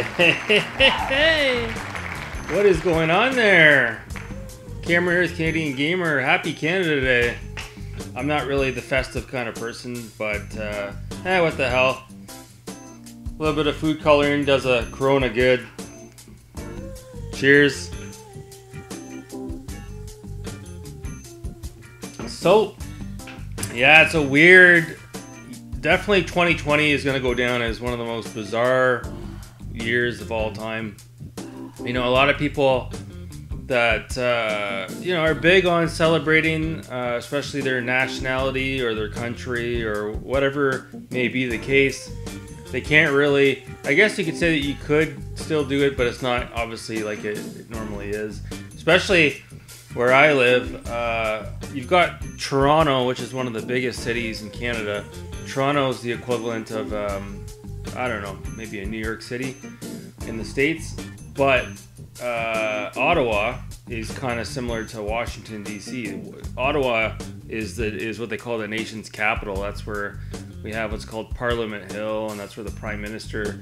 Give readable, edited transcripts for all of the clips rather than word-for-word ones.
Hey, what is going on there? Cameron here is Canadian Gamer. Happy Canada Day. I'm not really the festive kind of person, but what the hell? A little bit of food coloring does a Corona good. Cheers. So, yeah, it's a weird... Definitely 2020 is going to go down as one of the most bizarre years of all time. You know, a lot of people that, are big on celebrating, especially their nationality or their country or whatever may be the case. They can't really... I guess you could say that you could still do it, but it's not obviously like it normally is. Especially where I live. You've got Toronto, which is one of the biggest cities in Canada. Toronto is the equivalent of, I don't know, maybe a New York City in the States. But Ottawa is kind of similar to Washington, D.C. Ottawa is what they call the nation's capital. That's where we have what's called Parliament Hill, and that's where the Prime Minister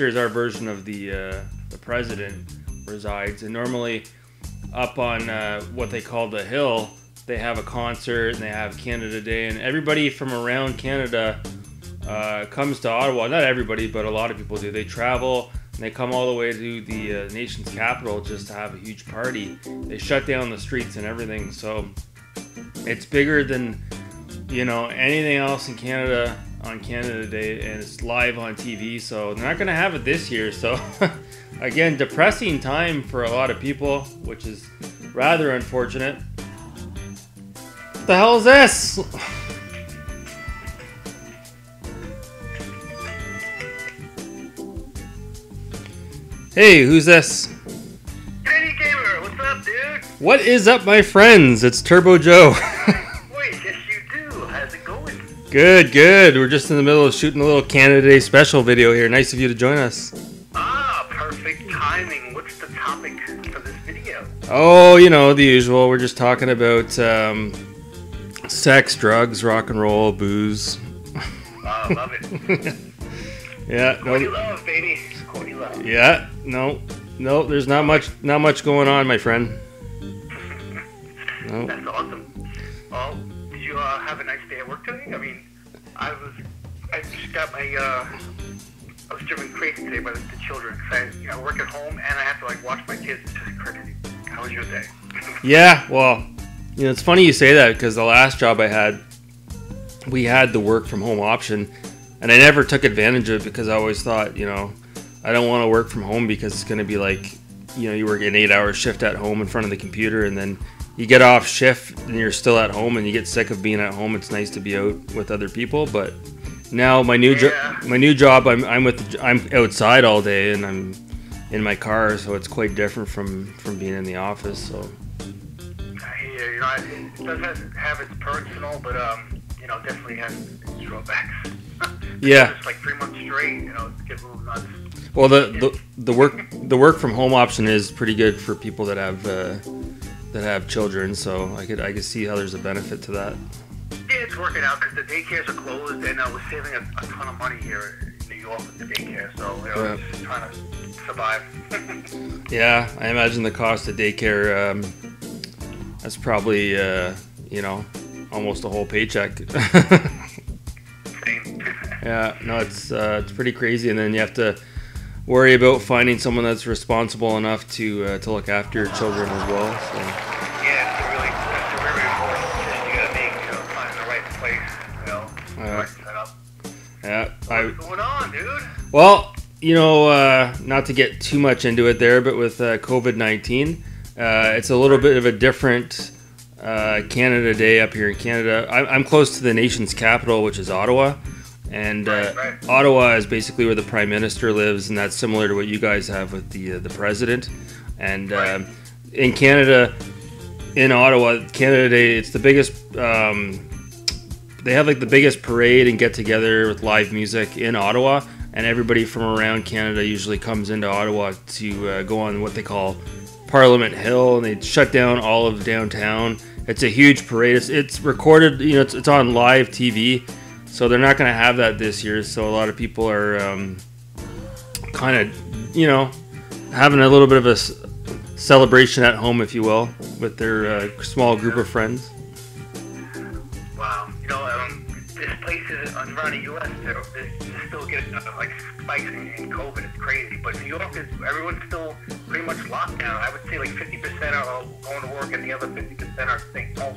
is our version of the President resides. And normally up on what they call the Hill, they have a concert and they have Canada Day, and everybody from around Canada comes to Ottawa. Not everybody, but a lot of people do. They travel and they come all the way to the nation's capital just to have a huge party. They shut down the streets and everything, so it's bigger than anything else in Canada on Canada Day, and it's live on TV. So they're not going to have it this year. So again, depressing time for a lot of people, which is rather unfortunate. What the hell is this? Hey, who's this? Canadian Gamer, what's up, dude? What is up, my friends? It's Turbo Joe. Wait, yes you do. How's it going? Good, good. We're just in the middle of shooting a little Canada Day special video here. Nice of you to join us. Perfect timing. What's the topic for this video? Oh, the usual. We're just talking about sex, drugs, rock and roll, booze. Love it. Yeah. Corny love, baby. Corny love. Yeah. No. There's not much going on, my friend. No. That's awesome. Well, did you have a nice day at work today? I mean, I just got my I was driven crazy today by the children. Cause I work at home and I have to watch my kids. It's just crazy. How was your day? Yeah. Well, it's funny you say that, because the last job I had, we had the work from home option, and I never took advantage of it because I always thought, I don't want to work from home because it's going to be like, you work an 8-hour shift at home in front of the computer, and then you get off shift and you're still at home and you get sick of being at home. It's nice to be out with other people, but now my new job, I'm outside all day and I'm in my car, so it's quite different from being in the office. So yeah, it does have its perks and all, but definitely has its drawbacks. Yeah. It's like 3 months straight, get a little nuts. Well, the work from home option is pretty good for people that have children, so I could see how there's a benefit to that. Yeah, it's working out because the daycares are closed, and we're saving a ton of money here in New York with the daycare. So just trying to survive. Yeah, I imagine the cost of daycare. That's probably almost a whole paycheck. Same. Yeah, no, it's pretty crazy, and then you have to worry about finding someone that's responsible enough to look after your children as well. So. Yeah, that's very important. You gotta make finding the right place, the right setup. Yeah. What's going on, dude? Well, not to get too much into it there, but with COVID-19, it's a little bit of a different Canada Day up here in Canada. I'm close to the nation's capital, which is Ottawa. And right. Ottawa is basically where the Prime Minister lives, and that's similar to what you guys have with the President. And in Canada, in Ottawa, Canada Day, it's the biggest. They have the biggest parade and get together with live music in Ottawa, and everybody from around Canada usually comes into Ottawa to go on what they call Parliament Hill, and they shut down all of downtown. It's a huge parade. It's recorded. It's on live TV. So they're not going to have that this year. So a lot of people are kind of, having a little bit of a celebration at home, if you will, with their small group of friends. Wow. There's places around the U.S. they're still getting like spikes in COVID. It's crazy. But New York everyone's still pretty much locked down. I would say like 50% are going to work and the other 50% are staying home.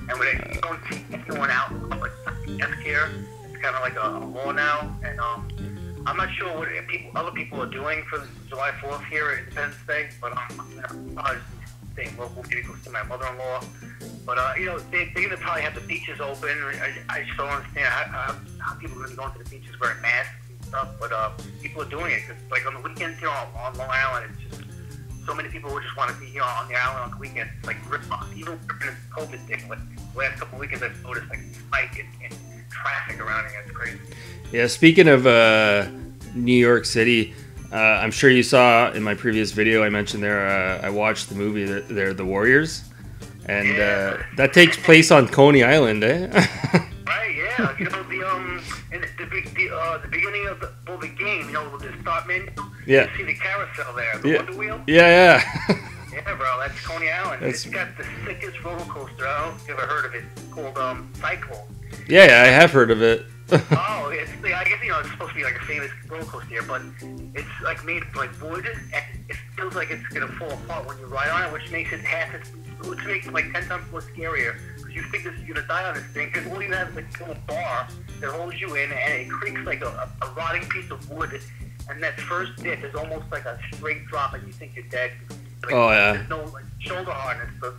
And when you don't see anyone out in public, desk here, it's kind of like a law now. And I'm not sure what other people are doing for July 4th here at Independence Day, but I'm probably staying local, maybe go see my mother-in-law. But, they're going to probably have the beaches open. I just don't understand how people are going to be going to the beaches wearing masks and stuff, but people are doing it. Cause, like, on the weekends here on Long Island, it's just so many people who just want to be here on the island on the weekends. It's like, even in the COVID thing, like, the last couple of weekends I've noticed, like, spike in traffic around here. It's crazy. Yeah, speaking of New York City, I'm sure you saw in my previous video I mentioned there, I watched the movie there, The Warriors, and that takes place on Coney Island, eh? Right, yeah. The beginning of the game, with the start menu, yeah. You see the carousel there, the Wonder Wheel. Yeah. Yeah, bro, that's Coney Island. It's got the sickest roller coaster. I don't know if you've ever heard of it. It's called Cyclone. Yeah, I have heard of it. Oh, I guess it's supposed to be like a famous roller coaster here, but it's like made of like wood, and it feels like it's gonna fall apart when you ride on it, which makes it which makes it like 10 times more scarier because you think you're gonna die on this thing. Because all you have is like a little bar that holds you in, and it creaks like a rotting piece of wood, and that first dip is almost like a straight drop, and you think you're dead. Like, oh yeah. There's no like shoulder harness to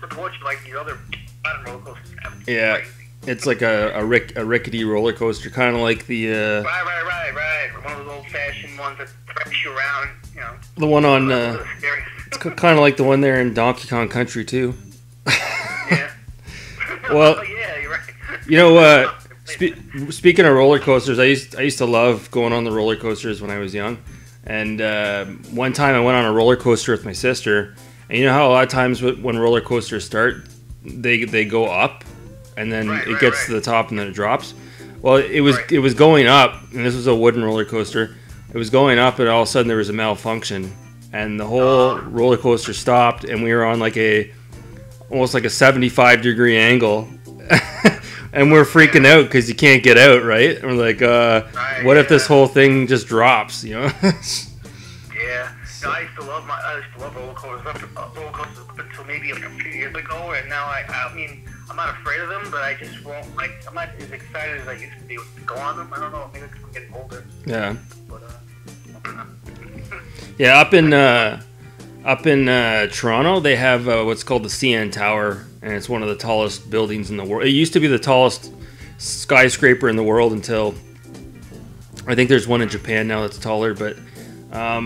support you like the other roller coasters have. Yeah. Crazy. It's like a rickety roller coaster, kind of like the... Right. One of those old-fashioned ones that threats you around, The one on... it's kind of like the one there in Donkey Kong Country, too. Yeah. Well, yeah, you're right. Speaking of roller coasters, I used to love going on the roller coasters when I was young. And one time I went on a roller coaster with my sister. And you know how a lot of times when roller coasters start, they go up. And then it gets to the top and then it drops. Well, it was going up, and this was a wooden roller coaster. It was going up, and all of a sudden there was a malfunction, and the whole roller coaster stopped, and we were on like almost like a 75-degree angle, and we're freaking out because you can't get out, right? And we're like, what if this whole thing just drops? Yeah. No, I used to love roller coasters up until maybe like a few years ago, and now I mean. I'm not afraid of them, but I just won't I'm not as excited as I used to be to go on them. I don't know, maybe because I'm getting older. Yeah. But yeah, up in Toronto, they have what's called the CN Tower, and it's one of the tallest buildings in the world. It used to be the tallest skyscraper in the world until I think there's one in Japan now that's taller, but I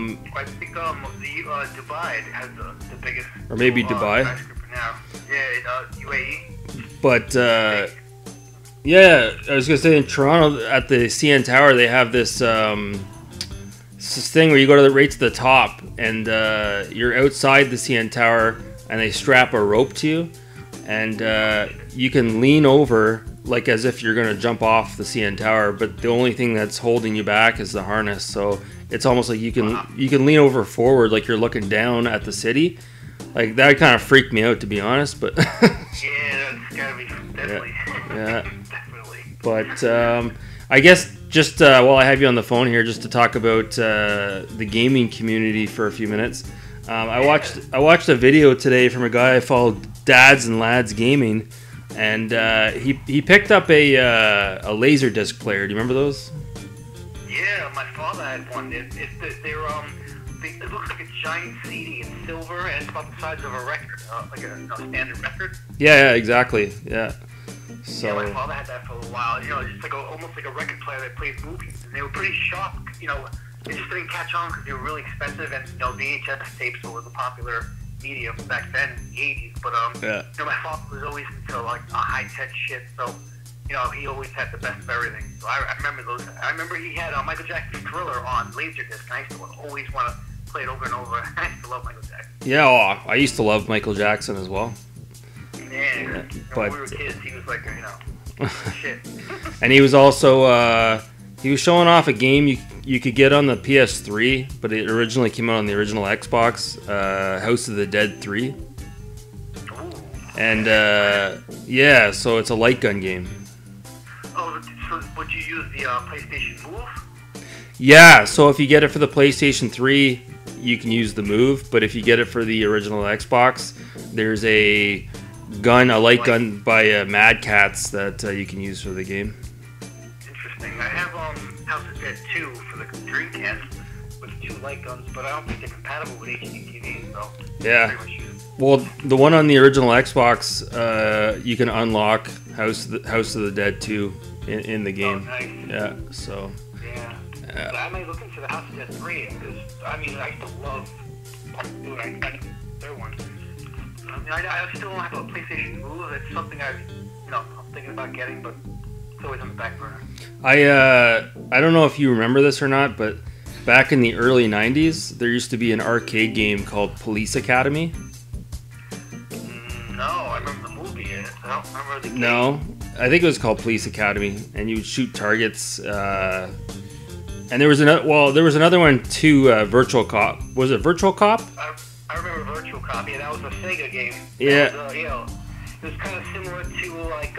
think Dubai has the biggest. Or maybe Dubai. Skyscraper now. Yeah, UAE. But yeah, I was gonna say in Toronto at the CN Tower they have this thing where you go right to the top and you're outside the CN Tower and they strap a rope to you and you can lean over like as if you're gonna jump off the CN Tower, but the only thing that's holding you back is the harness. So it's almost like you can lean over forward like you're looking down at the city. Like that kind of freaked me out, to be honest, but yeah, that's gotta be definitely. Yeah. Definitely. But I guess just while I have you on the phone here, just to talk about the gaming community for a few minutes. I watched a video today from a guy I followed, Dads and Lads Gaming, and he picked up a Laserdisc player. Do you remember those? Yeah, my father had one. It looks like a giant CD. It's silver and it's about the size of a record, like a standard record. Yeah, exactly. Yeah. So. Yeah, my father had that for a while. Just like almost like a record player that played movies, and they were pretty sharp. They just didn't catch on because they were really expensive, and VHS tapes were the popular medium back then in the 80s. But my father was always into like a high tech shit, so. He always had the best of everything. So I remember those. I remember he had Michael Jackson's Thriller on Laserdisc, and I used to always want to play it over and over. I used to love Michael Jackson. Yeah, I used to love Michael Jackson as well. Yeah, when we were kids, he was like, shit. And he was also he was showing off a game you could get on the PS3, but it originally came out on the original Xbox, House of the Dead 3. And yeah, so it's a light gun game. Oh, so would you use the PlayStation Move? Yeah, so if you get it for the PlayStation 3, you can use the Move, but if you get it for the original Xbox, there's a light gun by Mad Catz that you can use for the game. Interesting. I have House of Dead 2 for the Dreamcast with 2 light guns, but I don't think they're compatible with HD TVs, so yeah. Well, the one on the original Xbox, you can unlock House of the Dead 2 in the game. Oh, nice. Yeah, so. Yeah. I might look into the House of Dead 3 because I used to love their one. I still don't have a PlayStation Move. It's something I'm thinking about getting, but it's always on the back burner. I don't know if you remember this or not, but back in the early '90s, there used to be an arcade game called Police Academy. No, I remember the movie. I don't remember the game. No, I think it was called Police Academy, and you would shoot targets. And there was another one too. Virtual Cop. Was it Virtual Cop? I remember Virtual Cop. Yeah, that was a Sega game. Yeah. It was kind of similar to like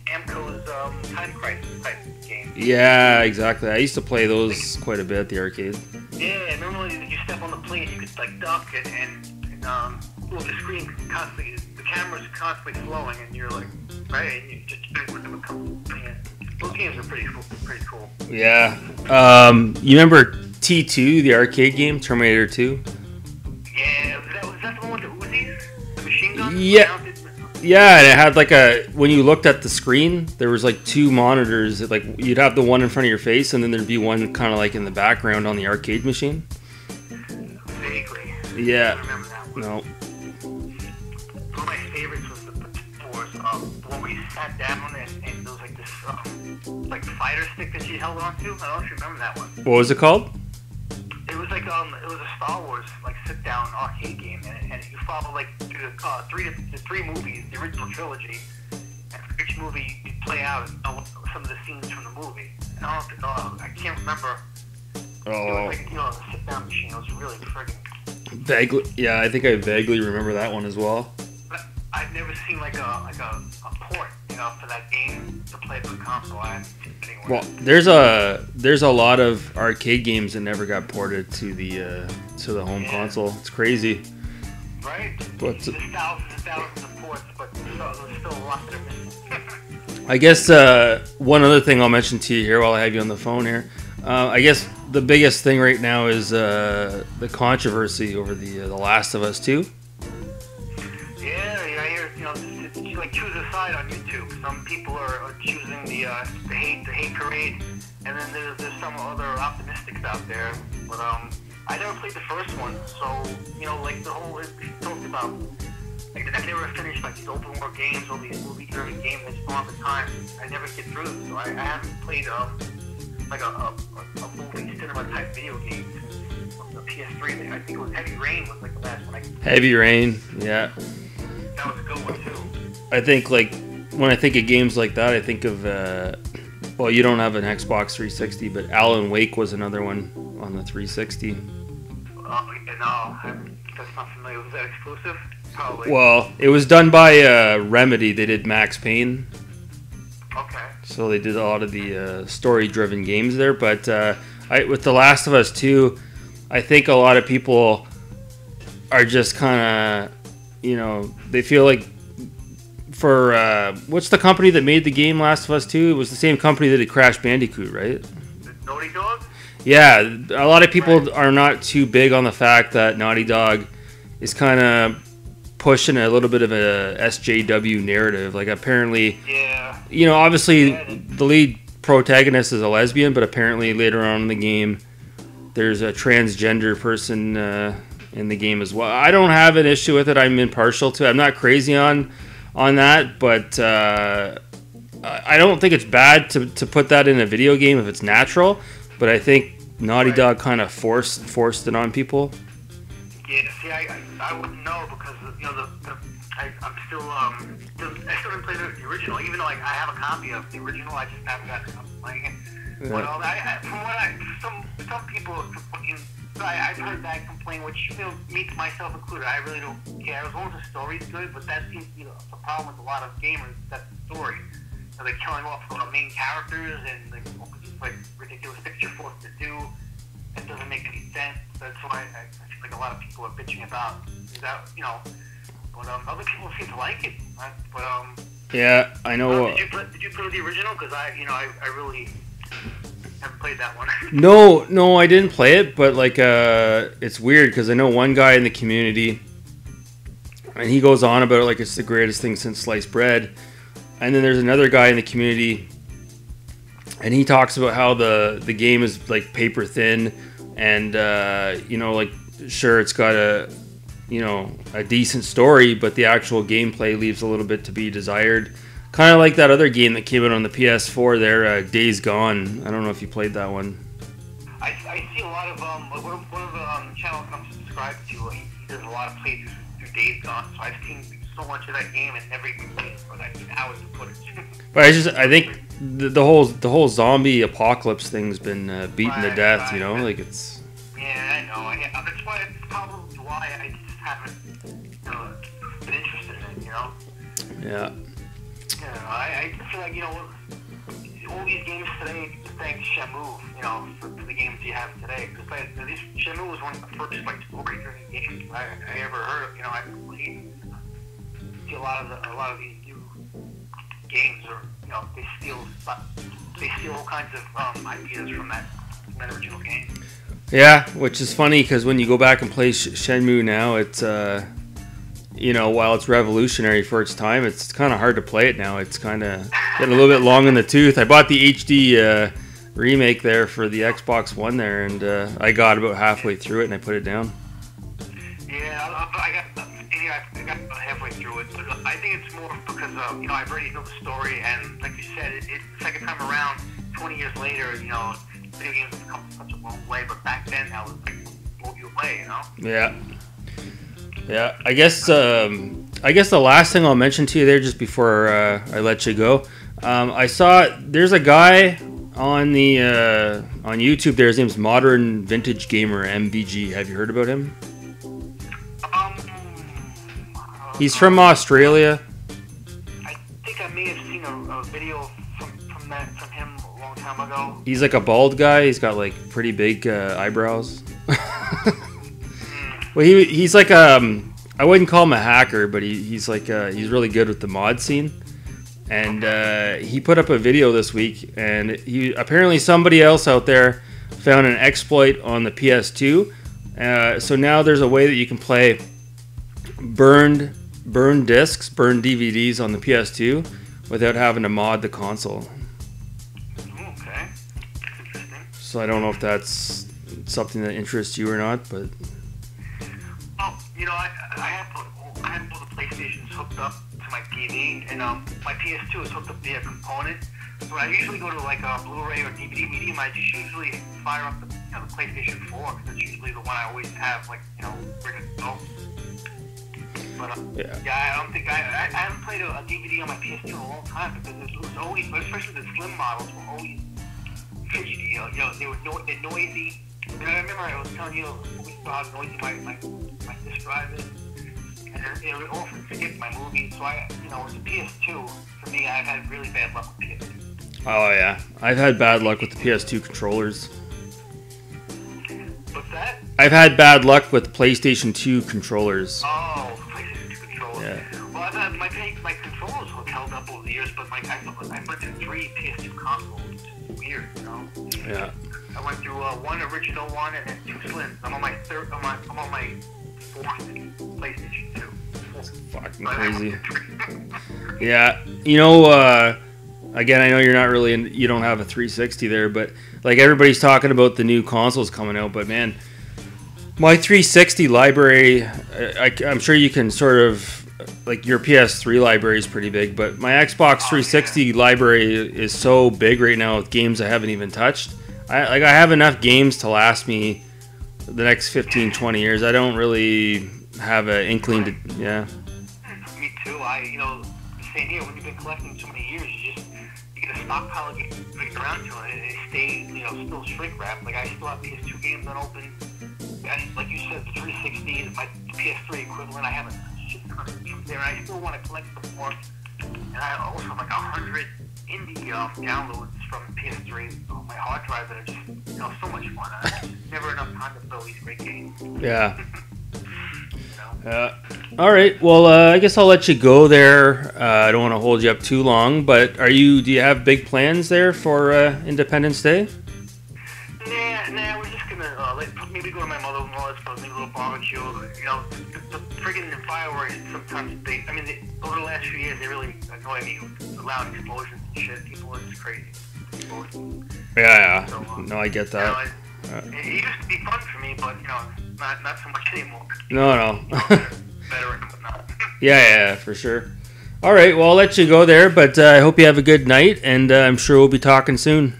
Amco's Time Crisis type game. Yeah, exactly. I used to play those quite a bit at the arcade. Yeah, normally you step on the plate, you could like duck and the screen constantly, the camera's constantly flowing, and you're like, right, and you just with them. Those games are pretty cool. Yeah. You remember T2, the arcade game, Terminator 2? Yeah, was that the one with the Uzis? The machine gun? Yeah. Yeah, and it had like when you looked at the screen, there was like 2 monitors. Like you'd have the one in front of your face, and then there'd be one kind of like in the background on the arcade machine. Vaguely. Yeah. I don't remember that one. No. One of my favorites was the one where you sat down and there was like this like fighter stick that you held onto. I don't know if you remember that one. What was it called? It was like it was a Star Wars like sit down arcade game, and you follow like through the three movies, the original trilogy, and for each movie you play out some of the scenes from the movie. And I can't remember. Oh. It was like a sit down machine. It was really friggin'. Vaguely, yeah, I think I vaguely remember that one as well. But I've never seen like a port, for that game to play for the console. I haven't seen it anywhere. Well, there's a lot of arcade games that never got ported to the home console. It's crazy. Right? There's thousands and thousands of ports, but there's still a lot that are missing. I guess one other thing I'll mention to you here while I have you on the phone here. I guess the biggest thing right now is the controversy over the Last of Us 2. Yeah, I hear you like choose a side on YouTube. Some people are choosing the hate parade, and then there's some other optimistics out there. But I never played the first one, so like the whole it talked about. Like, I never finished like these open world games, all these movie-driven games that spawn the time. I never get through them, so I haven't played like a movie cinema type video game since the PS3. I think it was Heavy Rain was like the last one. Heavy Rain, yeah. That was a good one too. I think like when I think of games like that, I think of well, you don't have an Xbox 360, but Alan Wake was another one on the 360. No, that's not familiar. Was that exclusive? Probably. Well, it was done by Remedy. They did Max Payne. Okay. So they did a lot of the story-driven games there. But with The Last of Us 2, I think a lot of people are just kind of, they feel like for what's the company that made the game Last of Us 2? It was the same company that did Crash Bandicoot, right? Naughty Dog? Yeah, a lot of people are not too big on the fact that Naughty Dog is kind of pushing a little bit of a SJW narrative. Like apparently, obviously the lead protagonist is a lesbian, but apparently later on in the game, there's a transgender person in the game as well. I don't have an issue with it. I'm impartial to it. I'm not crazy on that, but I don't think it's bad to put that in a video game if it's natural. But I think Naughty Dog kind of forced it on people. Yeah, see, I wouldn't know because I'm still I still didn't play the original, even though I have a copy of the original. I just haven't gotten to playing it. Yeah. But from what some people fucking. I've heard that complaint, which me myself included. I really don't care as long as the story's good. But that seems to be the problem with a lot of gamers. That's the story. They're killing off the main characters and like ridiculous things you're forced to do. It doesn't make any sense. That's why I feel like a lot of people are bitching about that. But other people seem to like it. But yeah, I know. Did you play the original? Because I really haven't played that one. No, I didn't play it, but like it's weird because I know one guy in the community, and he goes on about it like it's the greatest thing since sliced bread. And then there's another guy in the community, and he talks about how the game is like paper thin, and like sure it's got a decent story, but the actual gameplay leaves a little bit to be desired. Kind of like that other game that came out on the PS4 there, Days Gone. I don't know if you played that one. I see a lot of one of the channels I'm subscribed to. He does a lot of playthroughs through Days Gone, so I've seen so much of that game and never even played it, but I've seen hours of footage. But I think the whole zombie apocalypse thing's been beaten to death. Like it's. Yeah, I know. That's why it's probably why I just haven't been interested in it. Yeah. I feel like, all these games today, thanks Shenmue, for the games you have today. Because Shenmue was one of the first story-driven games I ever heard of. I played. See a lot of these new games are, they steal all kinds of ideas from that original game. Yeah, which is funny because when you go back and play Shenmue now, it's while it's revolutionary for its time, it's kind of hard to play it now. It's kind of getting a little bit long in the tooth. I bought the HD remake there for the Xbox One there, and I got about halfway through it and I put it down. Yeah, I got about halfway through it, but I think it's more because I already know the story, and like you said, it's second time around, 20 years later, video games have come such a long way, but back then that was like blow you away, Yeah. Yeah, I guess the last thing I'll mention to you there, just before I let you go, I saw there's a guy on YouTube there. His name's Modern Vintage Gamer MVG. Have you heard about him? He's from Australia. I think I may have seen a video from him a long time ago. He's like a bald guy. He's got like pretty big eyebrows. Well, he's like I wouldn't call him a hacker, but he's he's really good with the mod scene. And he put up a video this week, and apparently somebody else out there found an exploit on the PS2. So now there's a way that you can play burned discs, burned DVDs on the PS2 without having to mod the console. Okay, interesting. So I don't know if that's something that interests you or not, but. I have all the PlayStations hooked up to my TV, and my PS2 is hooked up via component. So I usually go to like a Blu-ray or DVD medium. I just usually fire up the PlayStation 4 because it's usually the one I always have, ready to go. But I don't think I haven't played a DVD on my PS2 in a long time because it was always, especially the slim models, were always fidgety. They're noisy. And I remember I was telling you how noisy my disc drive is, and it would often skip my movies. So with the PS2, for me, I've had really bad luck with PS2. Oh yeah, I've had bad luck with the PS2 controllers. What's that? I've had bad luck with PlayStation 2 controllers. Oh, PlayStation 2 controllers. Yeah. Well, I've had my controllers have held up over the years, but I went through 3 PS2 consoles. It's weird, Yeah. I went through one original one and then 2 slims. I'm on my fourth PlayStation 2. That's fucking crazy. Yeah, again, I know you're not really you don't have a 360 there, but like everybody's talking about the new consoles coming out, but man, my 360 library, I'm sure you can sort of, like your PS3 library is pretty big, but my Xbox 360 library is so big right now with games I haven't even touched. I have enough games to last me the next 15, 20 years. I don't really have an inkling to, Me too. Same here. When you've been collecting so many years, you get a stockpile of games around to it, and they stay, you know, still shrink wrapped. Like, I still have PS2 games unopened. Like you said, the 360, my PS3 equivalent, I have a shit ton of games there, and I still want to collect them more. And I also have like 100 indie downloads from PS3 on my hard drive that are just, you know, so much fun. There's never enough time to play these great games. Yeah. All right. Well, I guess I'll let you go there. I don't want to hold you up too long, but do you have big plans there for Independence Day? Nah, we're just gonna maybe go to my mother-in-law's for maybe a little barbecue. You know, the friggin' fireworks sometimes over the last few years they really annoy me with loud explosions and shit. People are just crazy. Yeah. So, no, I get that. You know, it used to be fun for me, but you know, not so much anymore. No. You know, better and whatnot. Yeah, for sure. All right, well, I'll let you go there, but I hope you have a good night, and I'm sure we'll be talking soon.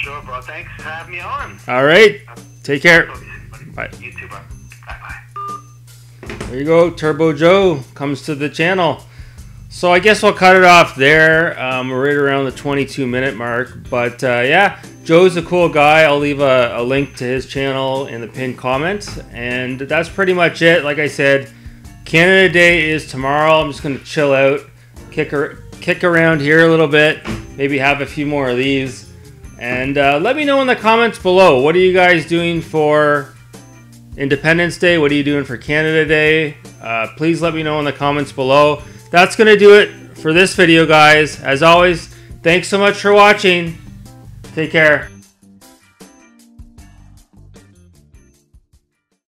Sure, bro. Thanks for having me on. All right. Take care. Bye. You too, bro. Bye-bye. There you go. Turbo Joe comes to the channel. So I guess we'll cut it off there. We're right around the 22-minute mark. But, yeah, Joe's a cool guy. I'll leave a link to his channel in the pinned comments. And that's pretty much it. Like I said, Canada Day is tomorrow. I'm just going to chill out, kick around here a little bit, maybe have a few more of these. And let me know in the comments below, what are you guys doing for Independence Day? What are you doing for Canada Day? Please let me know in the comments below. That's going to do it for this video, guys. As always, thanks so much for watching. Take care.